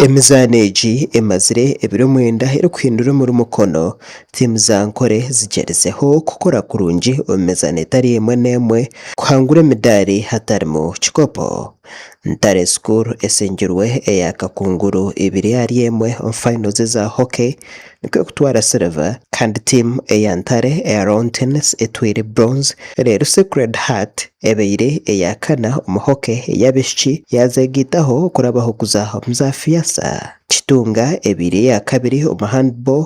emizaneji emazire ebiro mwenda erikwihindura muri mukono tiimu za nkore zigerezeho kukora kurungi omu mizaano etari emwe n'emwe kuhangura emidaari hatarimu kikopo. Ntare School esengirwe eya Kakunguru 2-1 omu finals za hockey nikwe kutwara silver, kandi tiimu eya Ntare eya Lawn Tennis etwire bronze. Reero Sacred Heart ebeire eya kana omu hockey ey'abaishiki yazeegitaho kurabaho kuza omu za fiasa. Kitunga ebeire eya kabiri omu handball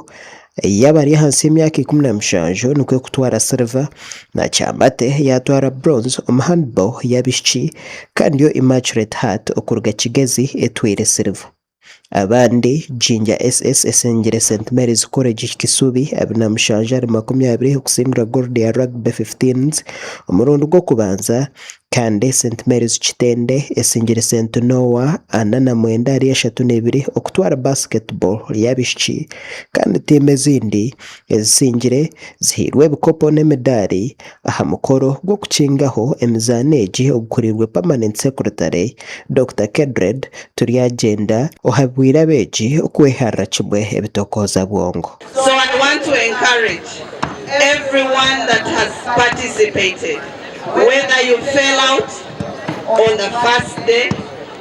y'abari hansi y'emyaka 17 nikwe kutwara silver, na Kyambate yatwara bronze omu handball y'abaishiki, kandi yo Immaculate Heart okuruga Kigezi etwire silver. Abandi Jinja SS esengire St Mary's College Kisubi 27-20 okusindura gold ya rugby 15s omurundi gw'okubanza, kandi St Mary's Kitende esingire St Noah 49-2 okutwara basketball y'abaishiki, kandi tiimu ezindi ezisingire zihirwe ebikopo n'emidaari aha mukoro gw'okukingaho emizaano egi ogukurirwe Permanent Secretary Dr. Kedred Turyagyenda ohabwire abeegi okweharra kimwe ebitokooza bwongo. So I want to encourage everyone that has participated, whether you fell out on the first day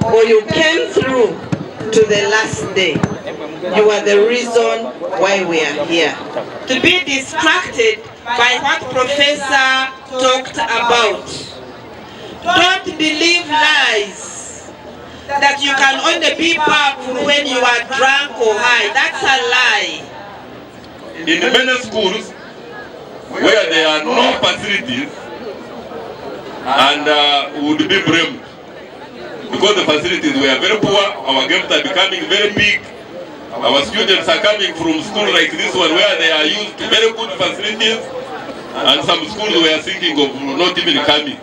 or you came through to the last day, you are the reason why we are here. To be distracted by what Professor talked about. Don't believe lies that you can only be powerful when you are drunk or high. That's a lie. In many schools where there are no facilities and would be blamed because the facilities were very poor, our games are becoming very big. Our students are coming from schools like this one where they are used to very good facilities, and some schools were thinking of not even coming.